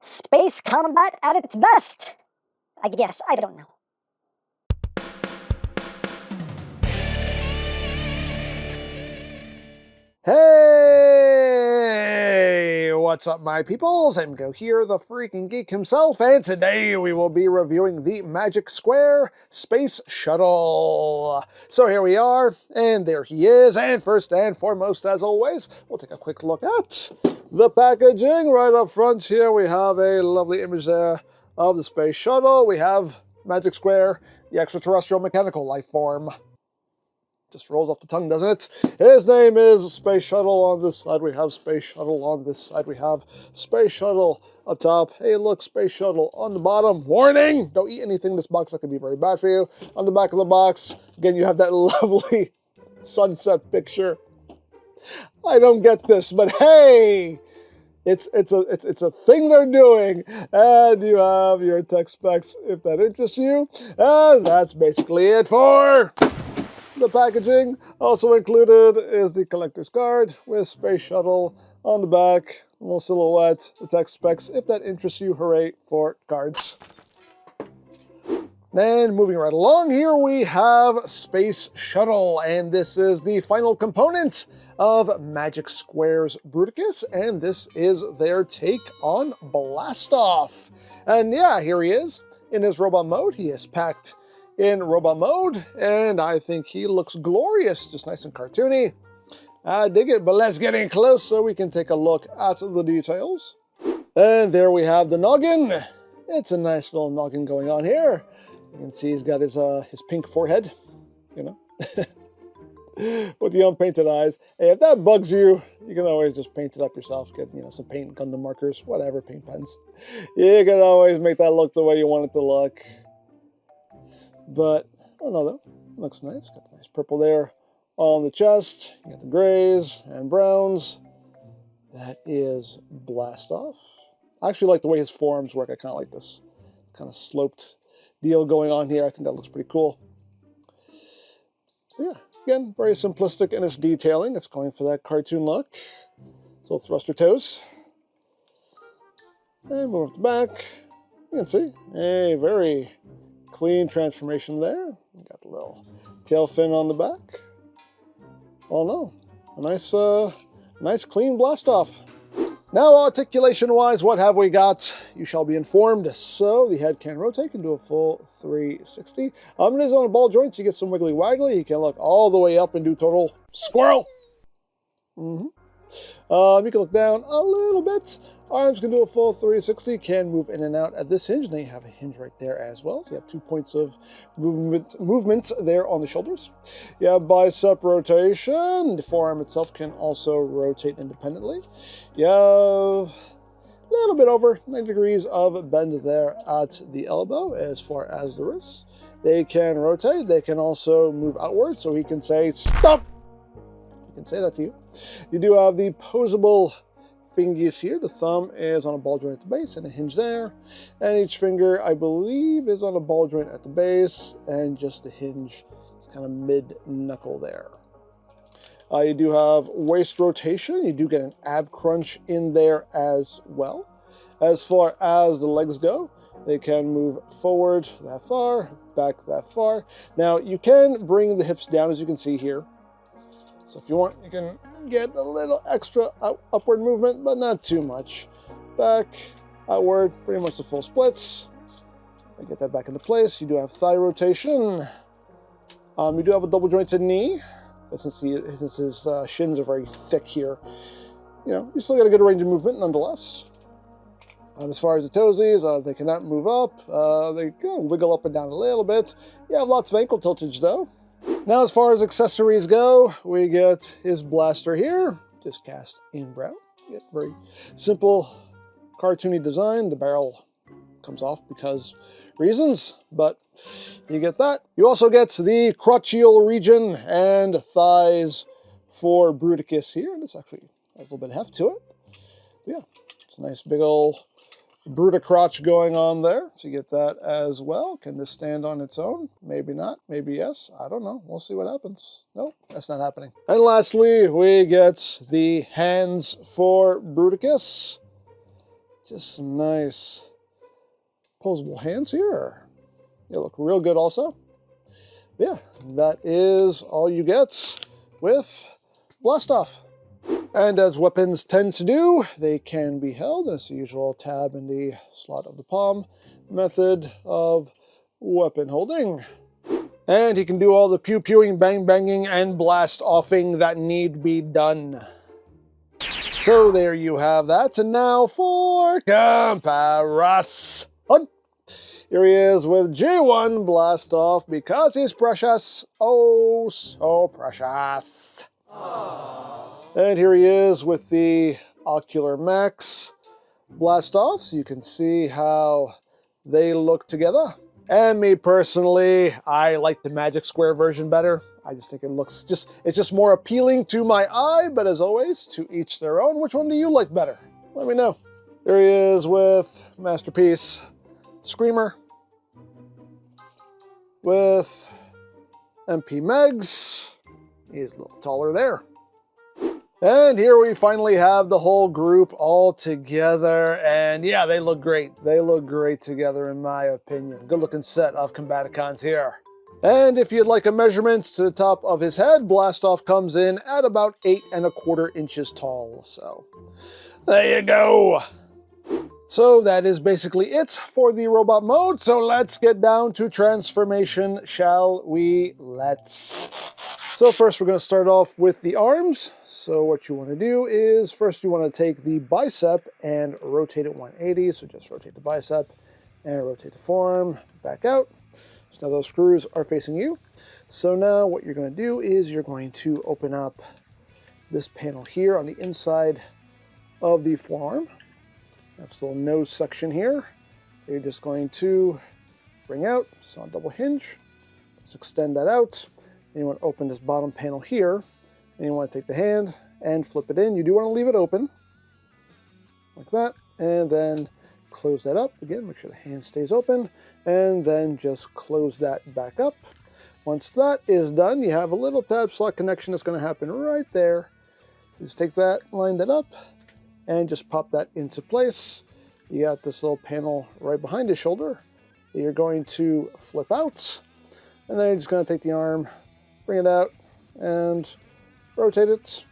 Space combat at its best. I guess, I don't know. Hey, what's up my peoples? EmGo here, the freaking geek himself, and today we will be reviewing the Magic Square Space Shuttle. So here we are, and there he is, and first and foremost, as always, we'll take a quick look at the packaging. Right up front here, we have a lovely image there of the Space Shuttle. We have Magic Square, the extraterrestrial mechanical life form. Just rolls off the tongue, doesn't it? His name is Space Shuttle. On this side we have Space Shuttle. On this side we have Space Shuttle up top. Hey, look, Space Shuttle on the bottom. Warning! Don't eat anything in this box that could be very bad for you. On the back of the box, again, you have that lovely sunset picture. I don't get this, but hey! It's a thing they're doing, and you have your tech specs if that interests you. And that's basically it for the packaging. Also included is the collector's card with Space Shuttle on the back, a little silhouette, the text specs. If that interests you, hooray for cards. And moving right along, here we have Space Shuttle, and this is the final component of Magic Square's Bruticus, and this is their take on Blastoff. And yeah, here he is in his robot mode. He is packed in robot mode, and I think he looks glorious, just nice and cartoony. I dig it, but let's get in close so we can take a look at the details. And there we have the noggin. It's a nice little noggin going on here. You can see he's got his pink forehead, you know, with the unpainted eyes. Hey, if that bugs you, you can always just paint it up yourself. Get, you know, some paint, Gundam markers, whatever, paint pens. You can always make that look the way you want it to look. But, oh no though, looks nice. Got the nice purple there on the chest. You got the grays and browns. That is Blastoff. I actually like the way his forms work. I kind of like this kind of sloped deal going on here. I think that looks pretty cool. Yeah, again, very simplistic in its detailing. It's going for that cartoon look. So thruster toes. And move up the back. You can see a very clean transformation there. Got the little tail fin on the back. Oh no, a nice clean Blastoff. Now articulation-wise, what have we got? You shall be informed. So the head can rotate, can do a full 360. It is on a ball joint, so you get some wiggly waggly. You can look all the way up and do total squirrel. You can look down a little bit. Arms can do a full 360, can move in and out at this hinge. Now you have a hinge right there as well. So you have 2 points of movement there on the shoulders. You have bicep rotation. The forearm itself can also rotate independently. You have a little bit over 90 degrees of bend there at the elbow as far as the wrist. They can rotate. They can also move outward, so he can say, stop! Can say that to you. You do have the posable fingies here. The thumb is on a ball joint at the base and a hinge there. And each finger, I believe, is on a ball joint at the base and just the hinge is kind of mid-knuckle there. You do have waist rotation. You do get an ab crunch in there as well. As far as the legs go, they can move forward that far, back that far. Now, you can bring the hips down, as you can see here. So if you want, you can get a little extra upward movement, but not too much. Back, outward, pretty much the full splits. Get that back into place. You do have thigh rotation. You do have a double jointed knee, but since his shins are very thick here, you know, you still got a good range of movement nonetheless. As far as the toesies, they cannot move up. They kind of wiggle up and down a little bit. You have lots of ankle tiltage though. Now, as far as accessories go, we get his blaster here, just cast in brown. You get very simple, cartoony design. The barrel comes off because reasons, but you get that. You also get the crotchial region and thighs for Bruticus here. This actually has a little bit of heft to it. Yeah, it's a nice big old Brutacrotch going on there. So you get that as well. Can this stand on its own? Maybe not. Maybe yes. I don't know. We'll see what happens. Nope, that's not happening. And lastly, we get the hands for Bruticus. Just some nice posable hands here. They look real good also. Yeah, that is all you get with Blastoff. And as weapons tend to do, they can be held as the usual tab in the slot of the palm method of weapon holding. And he can do all the pew-pewing, bang-banging, and blast-offing that need be done. So there you have that. And now for comparison. Here he is with G1 Blastoff because he's precious. Oh, so precious. Aww. And here he is with the Ocular Max Blastoff, so you can see how they look together. And me personally, I like the Magic Square version better. I just think it looks it's just more appealing to my eye, but as always, to each their own. Which one do you like better? Let me know. There he is with Masterpiece Screamer, with MP Megs. He's a little taller there. And here we finally have the whole group all together, and yeah, they look great. They look great together in my opinion. Good looking set of Combaticons here. And if you'd like a measurement to the top of his head, Blastoff comes in at about 8¼ inches tall. So there you go. So that is basically it for the robot mode. So let's get down to transformation, shall we? Let's. So first we're going to start off with the arms. So what you want to do is first you want to take the bicep and rotate it 180. So just rotate the bicep and rotate the forearm back out. So now those screws are facing you. So now what you're going to do is you're going to open up this panel here on the inside of the forearm. That's the little nose section here. You're just going to bring out, it's on a double hinge. Just extend that out. And you want to open this bottom panel here. And you want to take the hand and flip it in. You do want to leave it open, like that. And then close that up. Again, make sure the hand stays open. And then just close that back up. Once that is done, you have a little tab slot connection that's going to happen right there. So just take that, line that up, and just pop that into place. You got this little panel right behind his shoulder that you're going to flip out. And then you're just going to take the arm, bring it out, and rotate it.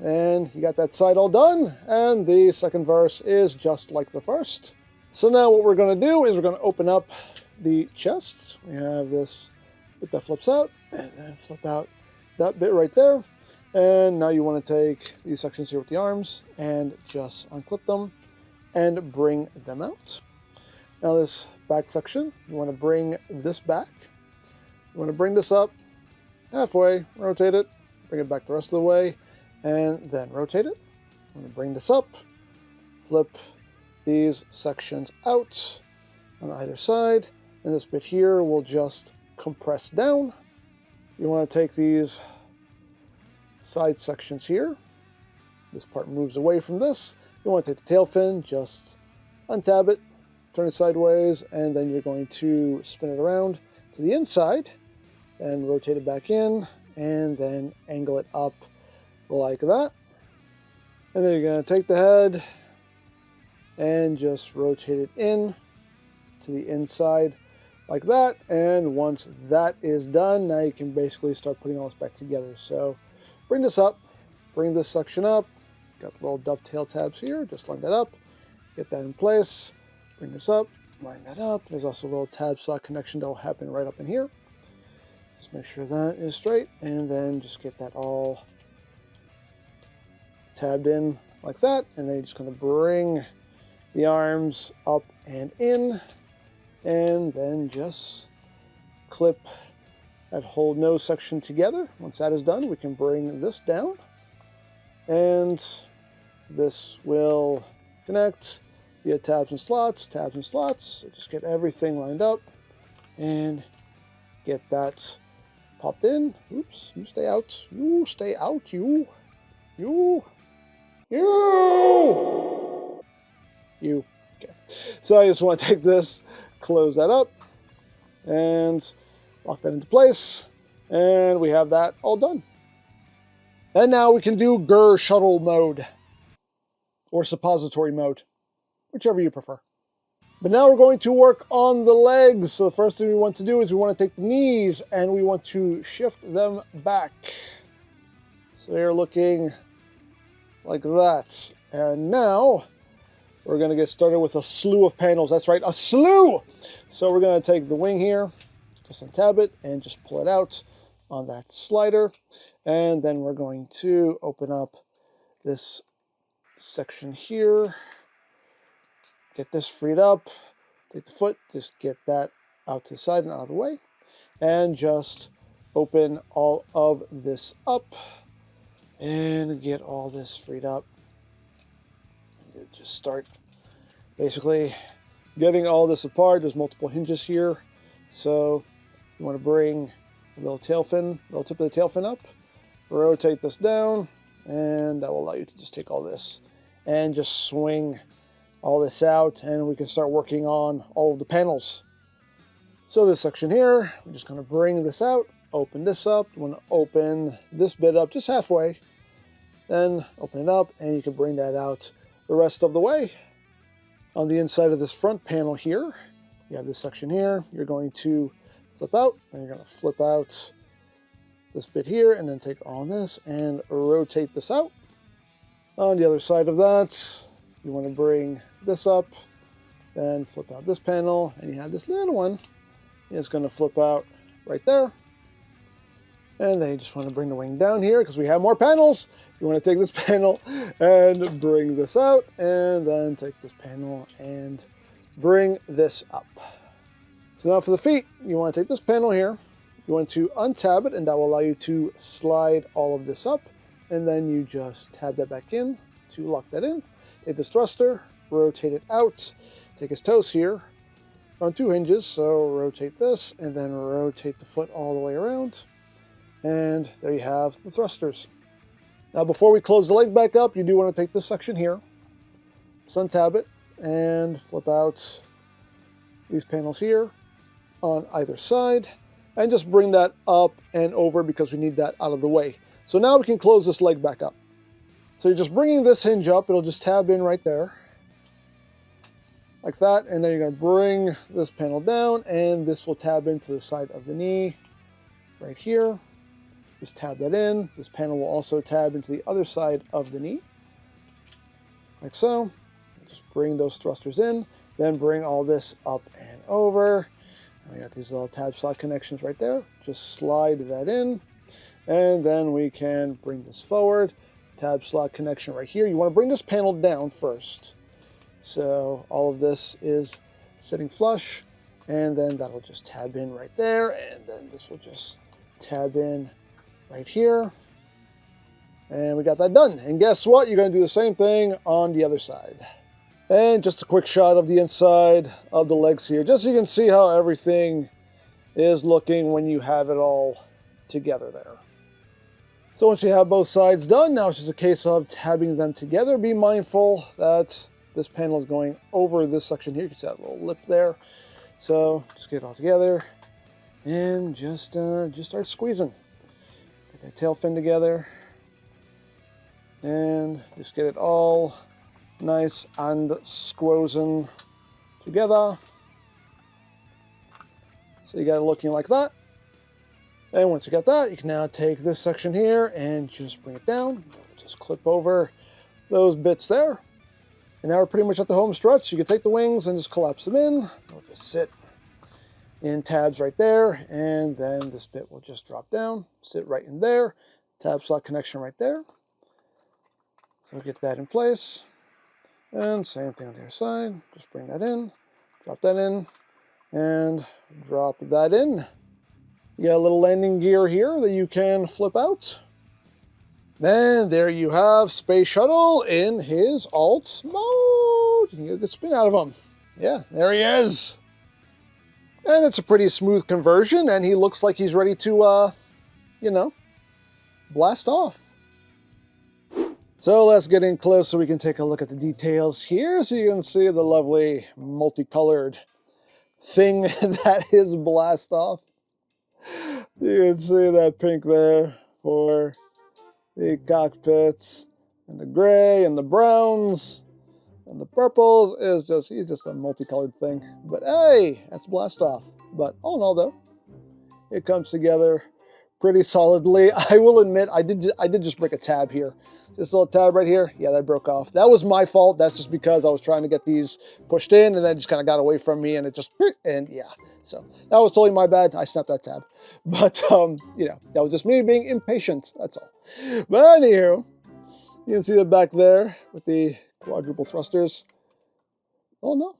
And you got that side all done. And the second verse is just like the first. So now what we're going to do is we're going to open up the chest. We have this bit that flips out, and then flip out that bit right there. And now you want to take these sections here with the arms and just unclip them and bring them out. Now this back section, you want to bring this back. You want to bring this up halfway, rotate it, bring it back the rest of the way, and then rotate it. I'm going to bring this up, flip these sections out on either side, and this bit here will just compress down. You want to take these side sections here. This part moves away from this. You want to take the tail fin, just untab it, turn it sideways, and then you're going to spin it around to the inside and rotate it back in, and then angle it up like that. And then you're going to take the head and just rotate it in to the inside like that. And once that is done, now you can basically start putting all this back together. So bring this up, bring this section up. Got the little dovetail tabs here, just line that up, get that in place, bring this up, line that up. There's also a little tab slot connection that will happen right up in here. Just make sure that is straight, and then just get that all tabbed in like that. And then you're just going to bring the arms up and in, and then just clip that whole nose section together. Once that is done, we can bring this down, and this will connect via tabs and slots, tabs and slots. So just get everything lined up and get that popped in. Oops, you stay out. You stay out, you. Okay. So I just want to take this, close that up, and lock that into place. And we have that all done. And now we can do Shuttle mode, or suppository mode. whichever you prefer. But now we're going to work on the legs. So the first thing we want to do is we want to take the knees and we want to shift them back. So they're looking like that. And now we're going to get started with a slew of panels. That's right, a slew! So we're going to take the wing here, just untab it and just pull it out on that slider. And then we're going to open up this section here. Get this freed up, take the foot, just get that out to the side and out of the way, and just open all of this up and get all this freed up. And just start basically getting all this apart. There's multiple hinges here, so you want to bring the little tip of the tail fin up, rotate this down, and that will allow you to just take all this and just swing all this out, and we can start working on all of the panels. So this section here, we're just going to bring this out, open this up. You want to open this bit up just halfway, then open it up, and you can bring that out the rest of the way. On the inside of this front panel here, you have this section here. You're going to flip out, and you're going to flip out this bit here, and then take all this and rotate this out. On the other side of that, you want to bring this up, then flip out this panel, and you have this little one. It's going to flip out right there. And then you just want to bring the wing down here because we have more panels. You want to take this panel and bring this out, and then take this panel and bring this up. So now for the feet, you want to take this panel here. You want to untab it, and that will allow you to slide all of this up. And then you just tab that back in to lock that in. Take this thruster, rotate it out, take his toes here on two hinges, so rotate this and then rotate the foot all the way around, and there you have the thrusters. Now before we close the leg back up, you do want to take this section here, just untab it and flip out these panels here on either side, and just bring that up and over because we need that out of the way. So now we can close this leg back up. So you're just bringing this hinge up, it'll just tab in right there, like that, and then you're going to bring this panel down, and this will tab into the side of the knee, right here. Just tab that in. This panel will also tab into the other side of the knee, like so. Just bring those thrusters in, then bring all this up and over. And we got these little tab slot connections right there. Just slide that in, and then we can bring this forward. Tab slot connection right here. You want to bring this panel down first. So all of this is sitting flush, and then that'll just tab in right there, and then this will just tab in right here. And we got that done. And guess what? You're going to do the same thing on the other side. And just a quick shot of the inside of the legs here, just so you can see how everything is looking when you have it all together there. So once you have both sides done, now it's just a case of tabbing them together. Be mindful that this panel is going over this section here. You can see that little lip there. So just get it all together and just start squeezing. Get that tail fin together and just get it all nice and squozen together. So you got it looking like that. And once you got that, you can now take this section here and just bring it down. Just clip over those bits there. And now we're pretty much at the home stretch. You can take the wings and just collapse them in. They'll just sit in tabs right there. And then this bit will just drop down, sit right in there. Tab slot connection right there. So get that in place. And same thing on the other side. Just bring that in, drop that in, and drop that in. You got a little landing gear here that you can flip out. And there you have Space Shuttle in his alt mode. You can get a good spin out of him. Yeah, there he is. And it's a pretty smooth conversion, and he looks like he's ready to, you know, blast off. So let's get in close so we can take a look at the details here, so you can see the lovely multicolored thing that is blast off. You can see that pink there for the cockpits, and the gray and the browns, And the purple is just, he's just a multicolored thing. But hey, that's blast off. But all in all though, it comes together pretty solidly. I will admit, I did just break a tab here. This little tab right here, yeah, that broke off. That was my fault. That's just because I was trying to get these pushed in and then just kind of got away from me and it just, and yeah. So that was totally my bad. I snapped that tab. But, you know, that was just me being impatient. That's all. But anywho, you can see the back there with the quadruple thrusters. Oh no.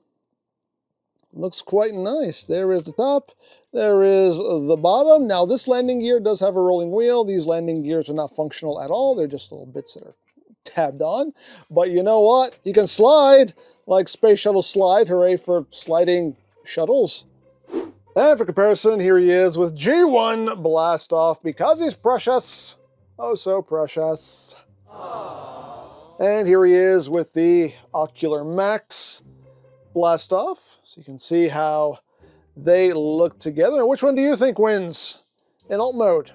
Looks quite nice. There is the top. There is the bottom. Now this landing gear does have a rolling wheel. These landing gears are not functional at all. They're just little bits that are tabbed on. But you know what? You can slide like Space Shuttle slide. Hooray for sliding shuttles. And for comparison, here he is with G1 blast off because he's precious. Oh, so precious. Aww. And here he is with the Ocular Max blast off. So you can see how they look together. And which one do you think wins in alt mode?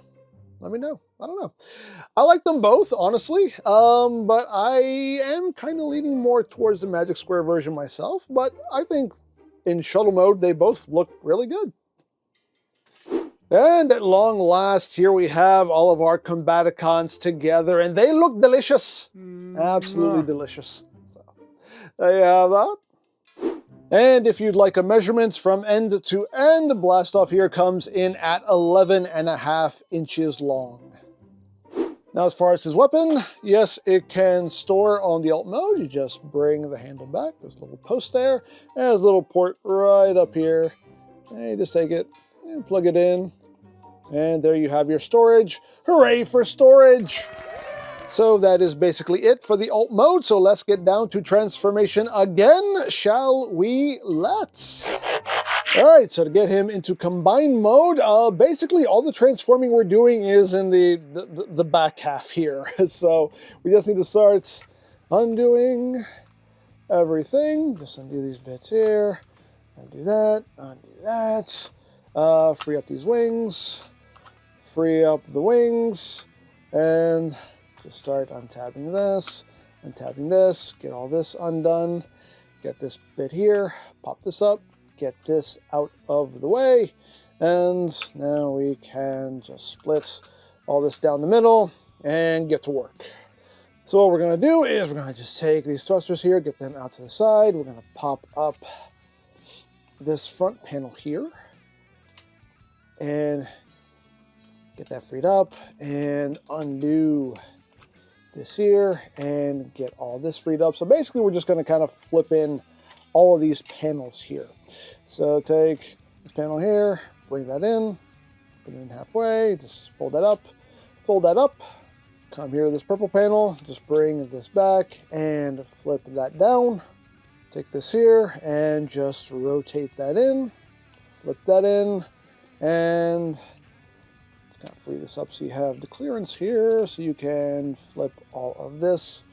Let me know. I don't know. I like them both, honestly, but I am kind of leaning more towards the Magic Square version myself. But I think in shuttle mode, they both look really good. And at long last, here we have all of our Combaticons together, and they look delicious. Absolutely delicious. So there you have that. And if you'd like a measurements from end to end, blast off here comes in at 11.5 inches long. Now, as far as his weapon, yes, it can store on the alt mode. You just bring the handle back. There's a little post there, and there's a little port right up here. And you just take it and plug it in. And there you have your storage. Hooray for storage! So that is basically it for the alt mode. So let's get down to transformation again, shall we? Let's. All right, so to get him into combined mode, basically all the transforming we're doing is in the back half here. So we just need to start undoing everything. Just undo these bits here, undo that, free up these wings, free up the wings, and just start untabbing this, get all this undone, get this bit here, pop this up, get this out of the way, and now we can just split all this down the middle and get to work. So what we're gonna do is we're gonna just take these thrusters here, get them out to the side. We're gonna pop up this front panel here and get that freed up and undo this here and get all this freed up. So basically we're just going to kind of flip in all of these panels here. So take this panel here, bring that in, put it in halfway, just fold that up, come here to this purple panel, just bring this back and flip that down. Take this here and just rotate that in, flip that in, and kind of free this up so you have the clearance here so you can flip all of this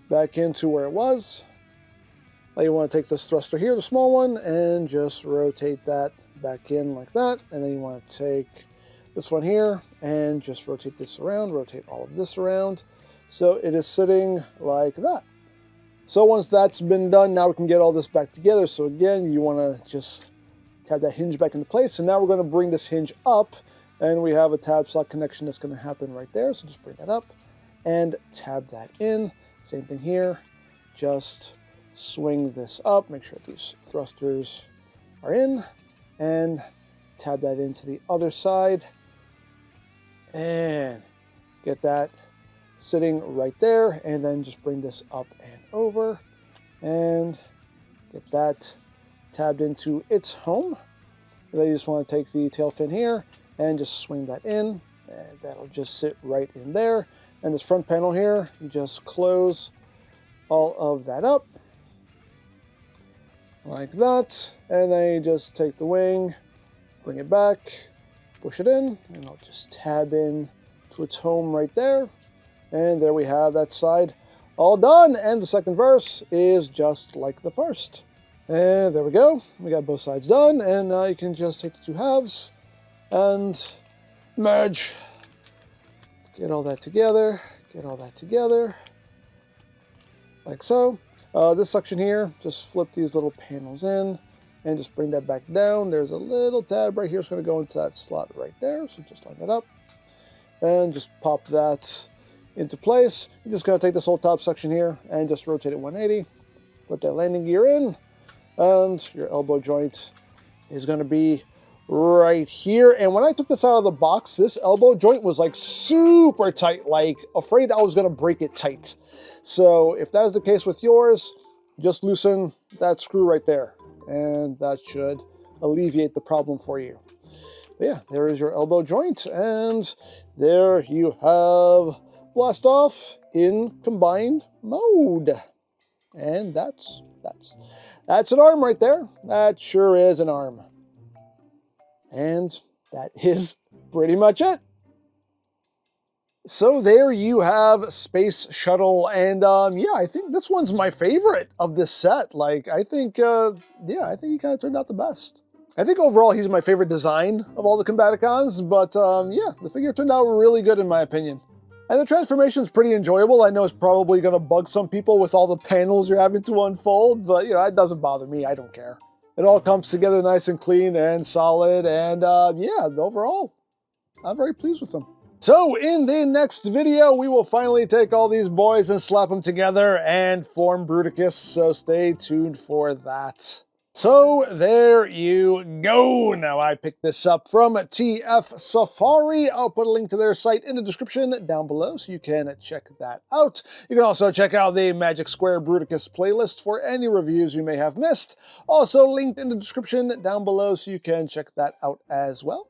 back into where it was. Now you want to take this thruster here, the small one, and just rotate that back in like that. And then you want to take this one here and just rotate this around, rotate all of this around. So it is sitting like that. So once that's been done, now we can get all this back together. So again, you want to just tab that hinge back into place. So now we're going to bring this hinge up, and we have a tab slot connection that's going to happen right there. So just bring that up and tab that in. Same thing here. Just swing this up. Make sure these thrusters are in. And tab that into the other side. And get that sitting right there. And then just bring this up and over. And get that tabbed into its home. And then you just want to take the tail fin here and just swing that in, and that'll just sit right in there. And this front panel here, you just close all of that up like that, and then you just take the wing, bring it back, push it in, and I'll just tab in to its home right there. And there we have that side all done, and the second verse is just like the first. And there we go, we got both sides done, and now you can just take the two halves and merge. Get all that together, get all that together. like so. This section here, just flip these little panels in and just bring that back down. There's a little tab right here. It's going to go into that slot right there. So just line that up and just pop that into place. You're just going to take this whole top section here and just rotate it 180. Flip that landing gear in, and your elbow joint is going to be right here. And when I took this out of the box, this elbow joint was like super tight, like afraid I was going to break it tight. So if that is the case with yours, just loosen that screw right there, and that should alleviate the problem for you. But yeah, there is your elbow joint, and there you have Blast Off in combined mode. And that's an arm right there. That sure is an arm. And that is pretty much it. So there you have Space Shuttle, and yeah, I think this one's my favorite of this set. Like, I think, yeah, I think he kind of turned out the best. I think overall he's my favorite design of all the Combaticons, but yeah, the figure turned out really good in my opinion. And the transformation is pretty enjoyable. I know it's probably going to bug some people with all the panels you're having to unfold, but you know, it doesn't bother me. I don't care. It all comes together nice and clean and solid, and yeah, overall, I'm very pleased with them. So in the next video, we will finally take all these boys and slap them together and form Bruticus, so stay tuned for that. So there you go. Now I picked this up from TF Safari. I'll put a link to their site in the description down below so you can check that out. You can also check out the Magic Square Bruticus playlist for any reviews you may have missed. Also linked in the description down below so you can check that out as well.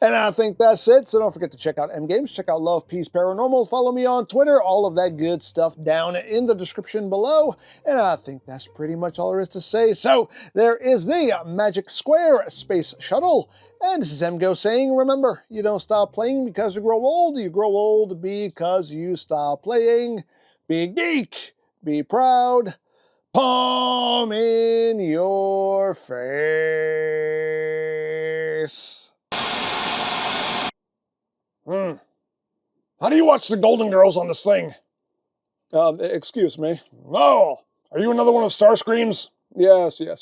And I think that's it, so don't forget to check out EmGo's, check out Love, Peace, Paranormal, follow me on Twitter, all of that good stuff down in the description below. And I think that's pretty much all there is to say. So there is the Magic Square Space Shuttle. And this is EmGo saying, remember, you don't stop playing because you grow old because you stop playing. Be geek, be proud, palm in your face. How do you watch the Golden Girls on this thing? Excuse me. Oh, are you another one of Starscream's? Yes. Well,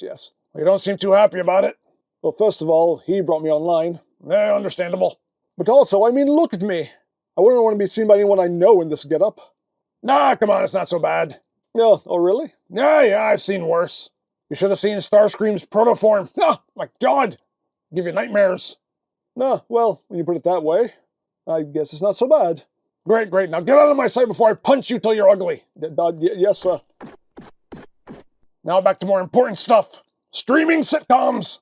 you don't seem too happy about it. Well, first of all, he brought me online. Understandable. But also, I mean, look at me. I wouldn't want to be seen by anyone I know in this getup. Nah, come on, it's not so bad. Yeah, oh really? Yeah, I've seen worse. You should have seen Starscream's protoform. Oh, my God. Give you nightmares. No, well, when you put it that way, I guess it's not so bad. Great. Now get out of my sight before I punch you till you're ugly. Yes, sir. Now back to more important stuff. Streaming sitcoms.